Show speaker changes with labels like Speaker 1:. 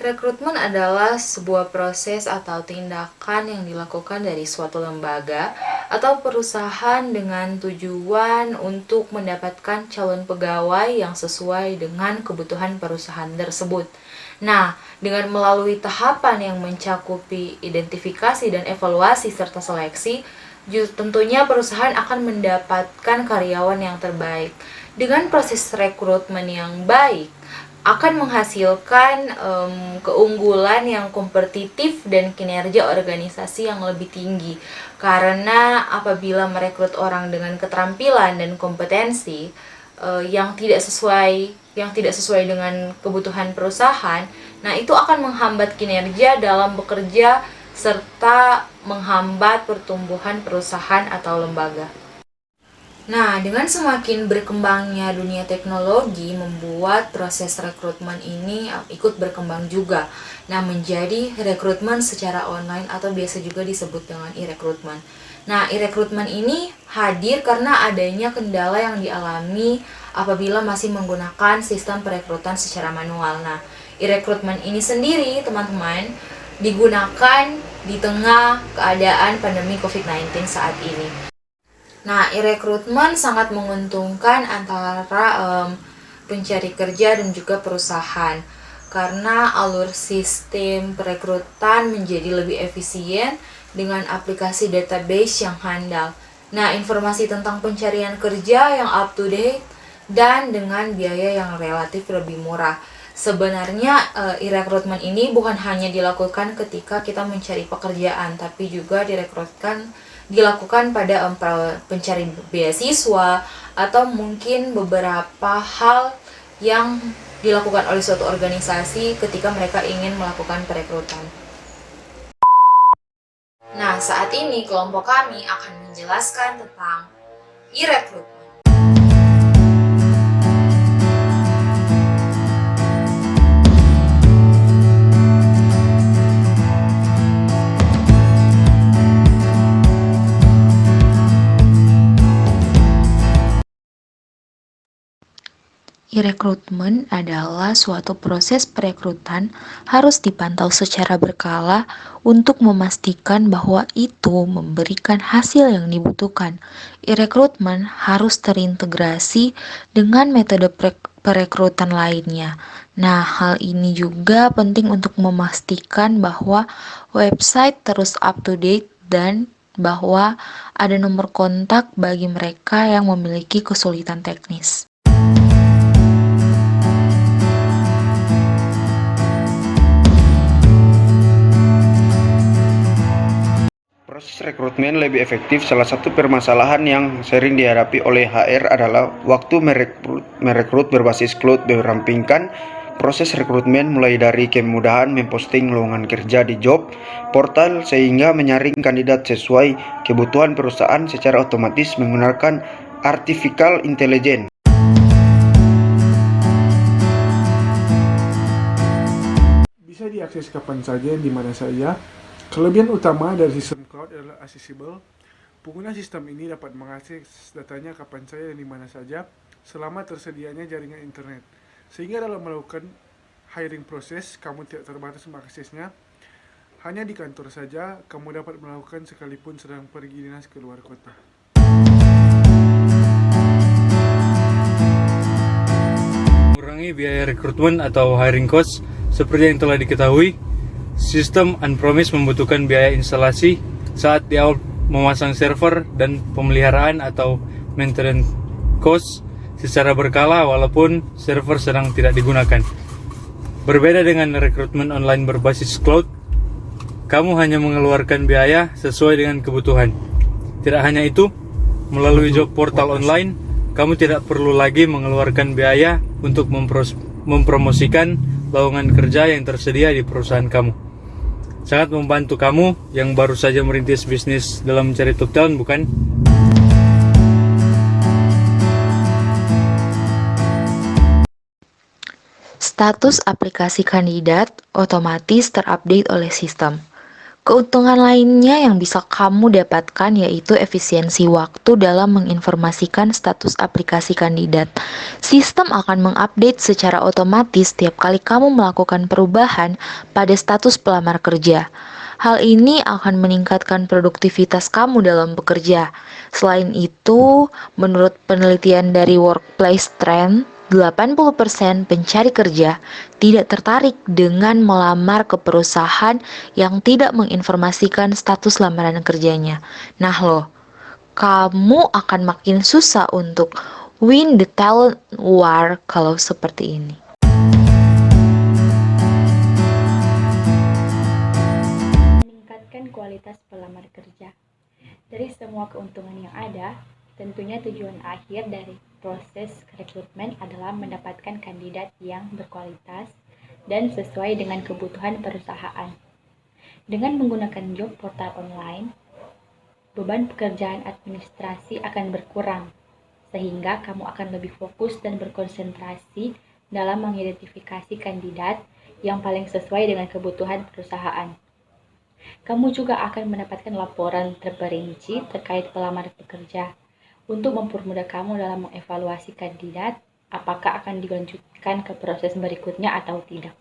Speaker 1: Rekrutmen adalah sebuah proses atau tindakan yang dilakukan dari suatu lembaga atau perusahaan dengan tujuan untuk mendapatkan calon pegawai yang sesuai dengan kebutuhan perusahaan tersebut. Nah, dengan melalui tahapan yang mencakupi identifikasi dan evaluasi serta seleksi, tentunya perusahaan akan mendapatkan karyawan yang terbaik. Dengan proses rekrutmen yang baik, akan menghasilkan keunggulan yang kompetitif dan kinerja organisasi yang lebih tinggi. Karena apabila merekrut orang dengan keterampilan dan kompetensi yang tidak sesuai dengan kebutuhan perusahaan, nah itu akan menghambat kinerja dalam bekerja serta menghambat pertumbuhan perusahaan atau lembaga. Nah, dengan semakin berkembangnya dunia teknologi membuat proses rekrutmen ini ikut berkembang juga. Nah, menjadi rekrutmen secara online atau biasa juga disebut dengan e-rekrutmen. Nah, e-rekrutmen ini hadir karena adanya kendala yang dialami apabila masih menggunakan sistem perekrutan secara manual. Nah, e-rekrutmen ini sendiri, teman-teman, digunakan di tengah keadaan pandemi COVID-19 saat ini. Nah, e-rekrutmen sangat menguntungkan antara pencari kerja dan juga perusahaan karena alur sistem perekrutan menjadi lebih efisien dengan aplikasi database yang handal. Nah, informasi tentang pencarian kerja yang up to date dan dengan biaya yang relatif lebih murah. Sebenarnya e-rekrutmen ini bukan hanya dilakukan ketika kita mencari pekerjaan, tapi juga dilakukan pada pencari beasiswa atau mungkin beberapa hal yang dilakukan oleh suatu organisasi ketika mereka ingin melakukan perekrutan. Nah, saat ini kelompok kami akan menjelaskan tentang e-rekrutmen.
Speaker 2: E-rekrutmen adalah suatu proses perekrutan harus dipantau secara berkala untuk memastikan bahwa itu memberikan hasil yang dibutuhkan. E-rekrutmen harus terintegrasi dengan metode perekrutan lainnya. Nah, hal ini juga penting untuk memastikan bahwa website terus up to date dan bahwa ada nomor kontak bagi mereka yang memiliki kesulitan teknis.
Speaker 3: Proses rekrutmen lebih efektif. Salah satu permasalahan yang sering dihadapi oleh HR adalah waktu merekrut berbasis cloud dirampingkan. Proses rekrutmen mulai dari kemudahan memposting lowongan kerja di job portal sehingga menyaring kandidat sesuai kebutuhan perusahaan secara otomatis menggunakan artificial intelligence.
Speaker 4: Bisa diakses kapan saja, di mana saja. Kelebihan utama dari sistem cloud adalah accessible. Pengguna sistem ini dapat mengakses datanya kapan saja dan di mana saja selama tersedianya jaringan internet. Sehingga dalam melakukan hiring proses, kamu tidak terbatas mengaksesnya. Hanya di kantor saja, kamu dapat melakukan sekalipun sedang pergi dinas ke luar kota.
Speaker 5: Mengurangi biaya rekrutmen atau hiring cost, seperti yang telah diketahui, sistem on-premise membutuhkan biaya instalasi saat di awal memasang server dan pemeliharaan atau maintenance cost secara berkala walaupun server sedang tidak digunakan. Berbeda dengan rekrutmen online berbasis cloud, kamu hanya mengeluarkan biaya sesuai dengan kebutuhan. Tidak hanya itu, melalui job portal online, kamu tidak perlu lagi mengeluarkan biaya untuk mempromosikan lowongan kerja yang tersedia di perusahaan kamu. Sangat membantu kamu yang baru saja merintis bisnis dalam mencari top talent, bukan?
Speaker 2: Status aplikasi kandidat otomatis terupdate oleh sistem. Keuntungan lainnya yang bisa kamu dapatkan yaitu efisiensi waktu dalam menginformasikan status aplikasi kandidat. Sistem akan mengupdate secara otomatis setiap kali kamu melakukan perubahan pada status pelamar kerja. Hal ini akan meningkatkan produktivitas kamu dalam bekerja. Selain itu, menurut penelitian dari Workplace Trend, 80% pencari kerja tidak tertarik dengan melamar ke perusahaan yang tidak menginformasikan status lamaran kerjanya. Nah loh, kamu akan makin susah untuk win the talent war kalau seperti ini.
Speaker 6: Meningkatkan kualitas pelamar kerja. Dari semua keuntungan yang ada, tentunya tujuan akhir dari proses rekrutmen adalah mendapatkan kandidat yang berkualitas dan sesuai dengan kebutuhan perusahaan. Dengan menggunakan job portal online, beban pekerjaan administrasi akan berkurang, sehingga kamu akan lebih fokus dan berkonsentrasi dalam mengidentifikasi kandidat yang paling sesuai dengan kebutuhan perusahaan. Kamu juga akan mendapatkan laporan terperinci terkait pelamar pekerja untuk mempermudah kamu dalam mengevaluasi kandidat apakah akan dilanjutkan ke proses berikutnya atau tidak.